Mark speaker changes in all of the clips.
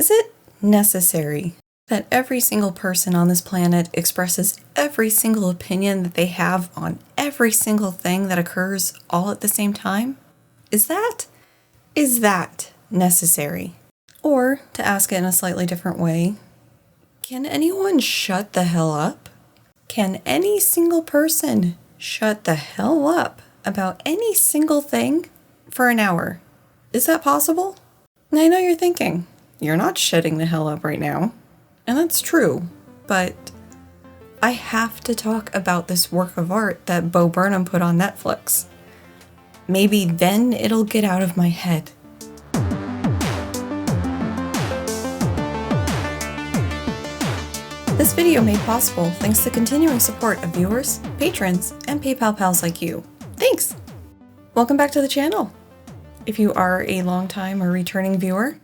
Speaker 1: Is it necessary that every single person on this planet expresses every single opinion that they have on every single thing that occurs all at the same time? Is that necessary? Or, to ask it in a slightly different way, can anyone shut the hell up? Can any single person shut the hell up about any single thing for an hour? Is that possible? And I know you're thinking, you're not shutting the hell up right now. And that's true, but I have to talk about this work of art that Bo Burnham put on Netflix. Maybe then it'll get out of my head. This video made possible thanks to continuing support of viewers, patrons, and PayPal pals like you. Thanks! Welcome back to the channel. If you are a long-time or returning viewer,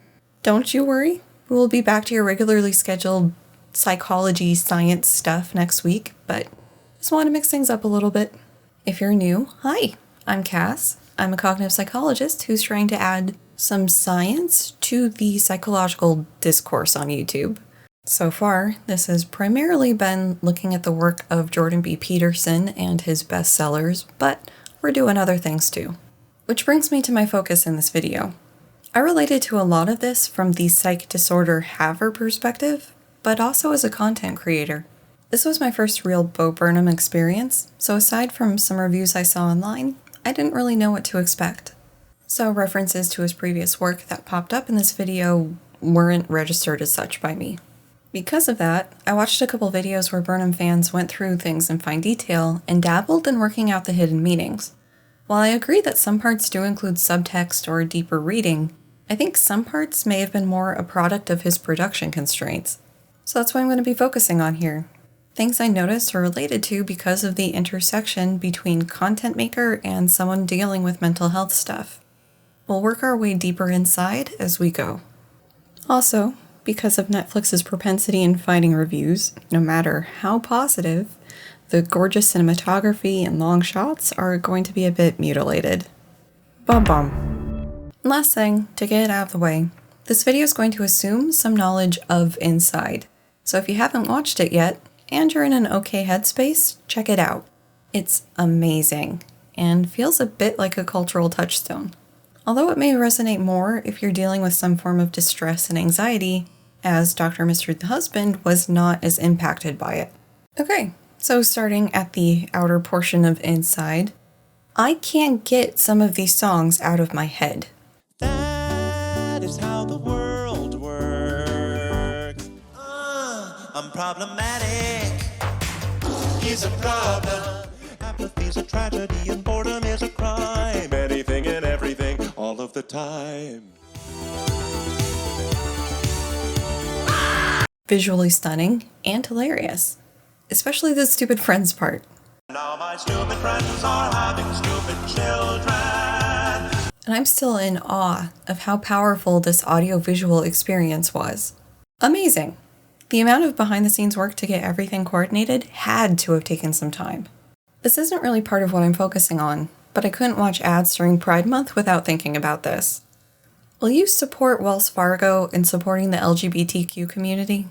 Speaker 1: don't you worry. We will be back to your regularly scheduled psychology science stuff next week, but just want to mix things up a little bit. If you're new, hi, I'm Cass. I'm a cognitive psychologist who's trying to add some science to the psychological discourse on YouTube. So far, this has primarily been looking at the work of Jordan B. Peterson and his bestsellers, but we're doing other things too. Which brings me to my focus in this video. I related to a lot of this from the psych disorder haver perspective, but also as a content creator. This was my first real Bo Burnham experience, so aside from some reviews I saw online, I didn't really know what to expect. So references to his previous work that popped up in this video weren't registered as such by me. Because of that, I watched a couple videos where Burnham fans went through things in fine detail and dabbled in working out the hidden meanings. While I agree that some parts do include subtext or deeper reading, I think some parts may have been more a product of his production constraints. So that's what I'm going to be focusing on here. Things I noticed or related to because of the intersection between content maker and someone dealing with mental health stuff. We'll work our way deeper inside as we go. Also, because of Netflix's propensity in fighting reviews, no matter how positive, the gorgeous cinematography and long shots are going to be a bit mutilated. Bum. Last thing, to get it out of the way, this video is going to assume some knowledge of Inside. So if you haven't watched it yet, and you're in an okay headspace, check it out. It's amazing, and feels a bit like a cultural touchstone. Although it may resonate more if you're dealing with some form of distress and anxiety, as Dr. Mr. the Husband was not as impacted by it. Okay, so starting at the outer portion of Inside, I can't get some of these songs out of my head.
Speaker 2: That is how the world works. I'm problematic. He's a problem. Apathy's a tragedy and boredom is a crime. Anything and everything all of the time.
Speaker 1: Visually stunning and hilarious. Especially the stupid friends part.
Speaker 2: Now my stupid friends are having stupid children.
Speaker 1: And I'm still in awe of how powerful this audio-visual experience was. Amazing. The amount of behind-the-scenes work to get everything coordinated had to have taken some time. This isn't really part of what I'm focusing on, but I couldn't watch ads during Pride Month without thinking about this. Will you support Wells Fargo in supporting the LGBTQ community?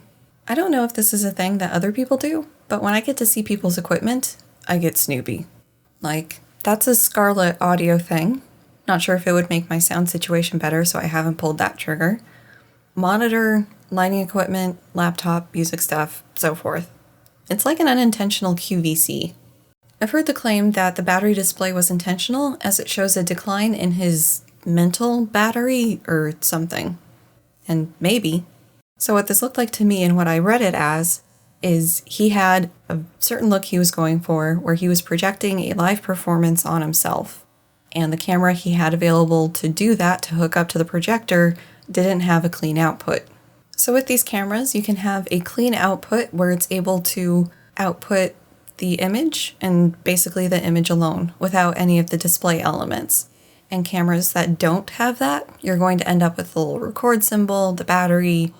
Speaker 1: I don't know if this is a thing that other people do, but when I get to see people's equipment, I get snoopy. Like, that's a Scarlett audio thing. Not sure if it would make my sound situation better, so I haven't pulled that trigger. Monitor, lighting equipment, laptop, music stuff, so forth. It's like an unintentional QVC. I've heard the claim that the battery display was intentional as it shows a decline in his mental battery or something. And maybe. So what this looked like to me and what I read it as is he had a certain look he was going for where he was projecting a live performance on himself. And the camera he had available to do that, to hook up to the projector, didn't have a clean output. So with these cameras, you can have a clean output where it's able to output the image and basically the image alone without any of the display elements. And cameras that don't have that, you're going to end up with the little record symbol, the battery,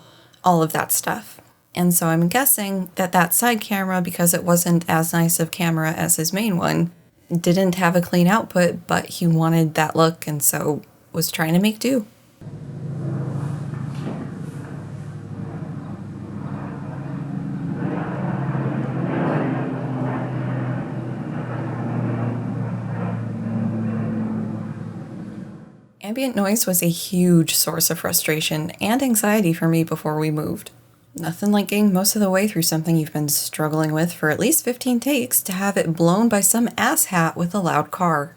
Speaker 1: all of that stuff. And so I'm guessing that that side camera, because it wasn't as nice of camera as his main one, didn't have a clean output, but he wanted that look and so was trying to make do. Ambient noise was a huge source of frustration and anxiety for me before we moved. Nothing like getting most of the way through something you've been struggling with for at least 15 takes to have it blown by some asshat with a loud car.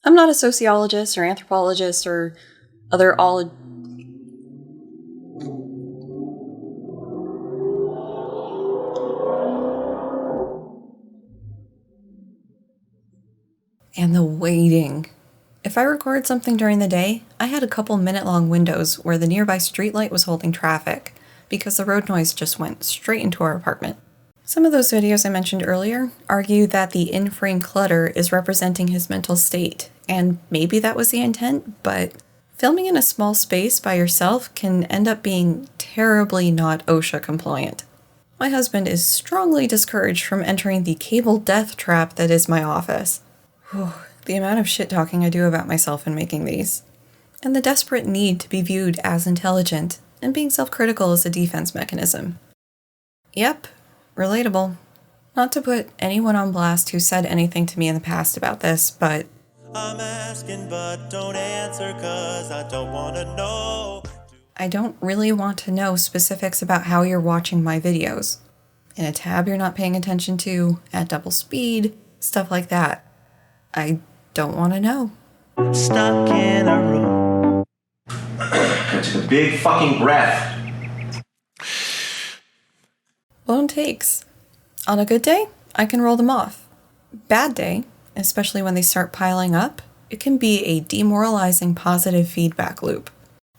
Speaker 1: I'm not a sociologist or anthropologist or other And the waiting. If I record something during the day, I had a couple minute-long windows where the nearby streetlight was holding traffic because the road noise just went straight into our apartment. Some of those videos I mentioned earlier argue that the in-frame clutter is representing his mental state, and maybe that was the intent, but filming in a small space by yourself can end up being terribly not OSHA compliant. My husband is strongly discouraged from entering the cable death trap that is my office. The amount of shit-talking I do about myself in making these. And the desperate need to be viewed as intelligent, and being self-critical as a defense mechanism. Yep, relatable. Not to put anyone on blast who said anything to me in the past about this, but
Speaker 2: I'm asking but don't answer 'cause I don't wanna know.
Speaker 1: I don't really want to know specifics about how you're watching my videos. In a tab you're not paying attention to, at double speed, stuff like that. I don't want to know.
Speaker 2: Stuck in a room.
Speaker 3: I took a big fucking breath.
Speaker 1: Blown takes. On a good day, I can roll them off. Bad day, especially when they start piling up, it can be a demoralizing positive feedback loop.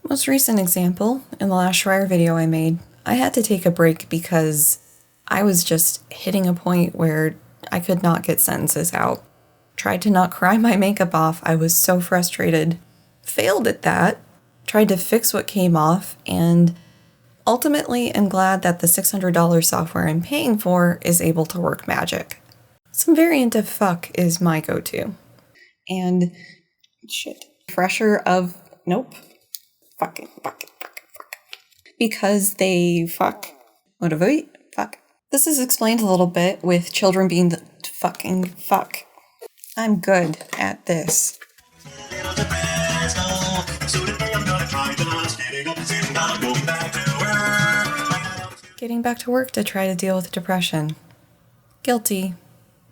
Speaker 1: Most recent example, in the last Schreier video I made, I had to take a break because I was just hitting a point where I could not get sentences out. Tried to not cry my makeup off, I was so frustrated. Failed at that, tried to fix what came off, and ultimately am glad that the $600 software I'm paying for is able to work magic. Some variant of fuck is my go-to. And shit. Fresher of nope. Fucking fuck. Because they fuck. Motivate? Fuck. This is explained a little bit with children being the fucking fuck. I'm good at this. Getting back to work to try to deal with depression. Guilty.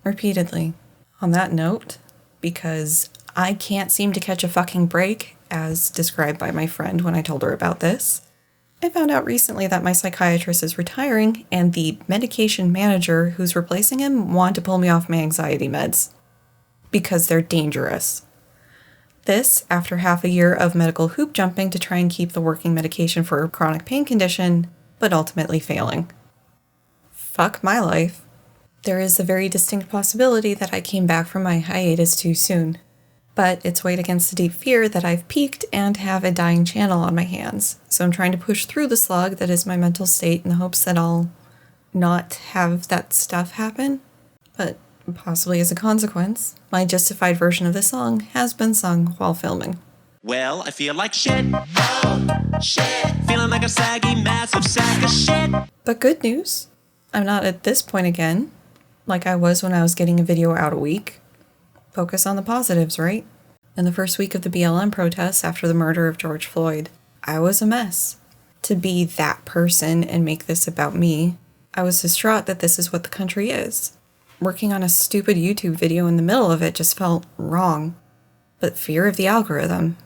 Speaker 1: Repeatedly. On that note, because I can't seem to catch a fucking break, as described by my friend when I told her about this, I found out recently that my psychiatrist is retiring and the medication manager who's replacing him wanted to pull me off my anxiety meds. Because they're dangerous. This, after half a year of medical hoop jumping to try and keep the working medication for a chronic pain condition, but ultimately failing. Fuck my life. There is a very distinct possibility that I came back from my hiatus too soon, but it's weighed against the deep fear that I've peaked and have a dying channel on my hands, so I'm trying to push through the slog that is my mental state in the hopes that I'll not have that stuff happen, but possibly as a consequence, my justified version of this song has been sung while filming.
Speaker 2: Well, I feel like shit. Oh, shit. Feeling like a saggy, massive sack of shit.
Speaker 1: But good news, I'm not at this point again, like I was when I was getting a video out a week. Focus on the positives, right? In the first week of the BLM protests after the murder of George Floyd, I was a mess. To be that person and make this about me, I was distraught that this is what the country is. Working on a stupid YouTube video in the middle of it just felt wrong. But fear of the algorithm.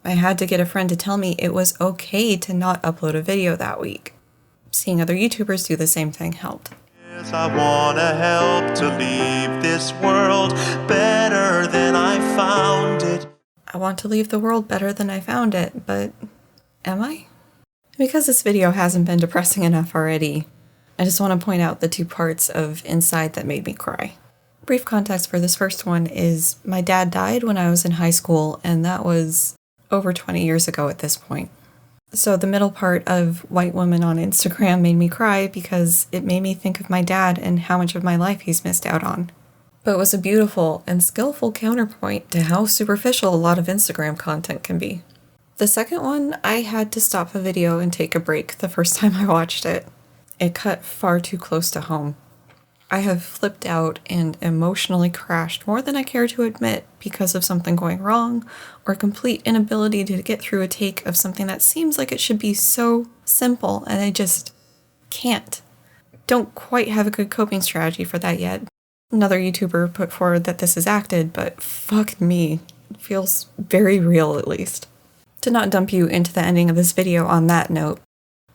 Speaker 1: I had to get a friend to tell me it was okay to not upload a video that week. Seeing other YouTubers do the same thing helped.
Speaker 2: Yes, I wanna help to leave this world better than I found it.
Speaker 1: I want to leave the world better than I found it, but am I? Because this video hasn't been depressing enough already, I just want to point out the two parts of Inside that made me cry. Brief context for this first one is my dad died when I was in high school, and that was over 20 years ago at this point. So the middle part of White Woman on Instagram made me cry because it made me think of my dad and how much of my life he's missed out on. But it was a beautiful and skillful counterpoint to how superficial a lot of Instagram content can be. The second one, I had to stop a video and take a break the first time I watched it. It cut far too close to home. I have flipped out and emotionally crashed more than I care to admit because of something going wrong or complete inability to get through a take of something that seems like it should be so simple and I just can't. Don't quite have a good coping strategy for that yet. Another YouTuber put forward that this is acted, but fuck me. It feels very real at least. To not dump you into the ending of this video on that note,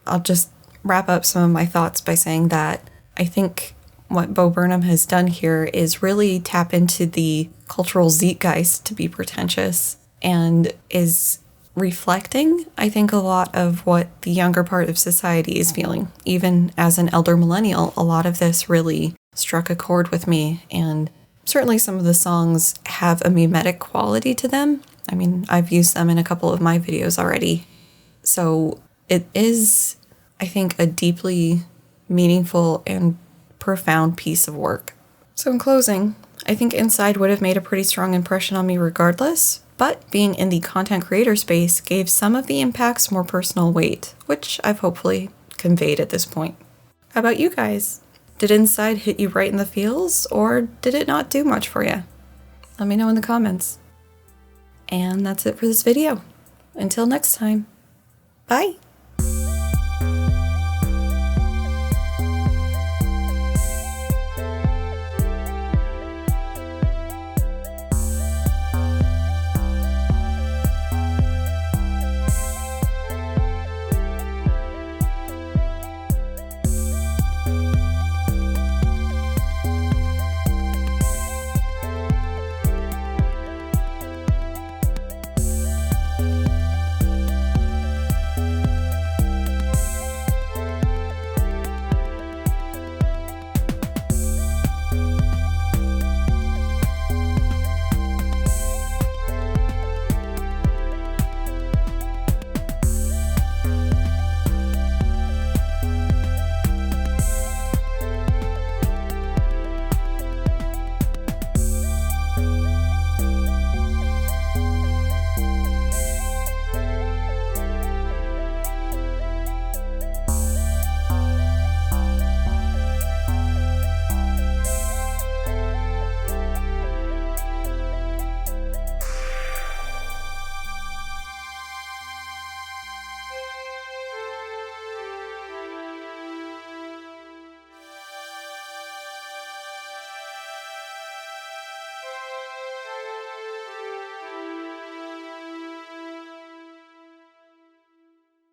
Speaker 1: I'll just wrap up some of my thoughts by saying that I think what Bo Burnham has done here is really tap into the cultural zeitgeist, to be pretentious, and is reflecting, I think, a lot of what the younger part of society is feeling. Even as an elder millennial, a lot of this really struck a chord with me, and certainly some of the songs have a mimetic quality to them. I mean, I've used them in a couple of my videos already. So it is, I think, a deeply meaningful and profound piece of work. So in closing, I think Inside would have made a pretty strong impression on me regardless, but being in the content creator space gave some of the impacts more personal weight, which I've hopefully conveyed at this point. How about you guys? Did Inside hit you right in the feels, or did it not do much for you? Let me know in the comments. And that's it for this video. Until next time, bye!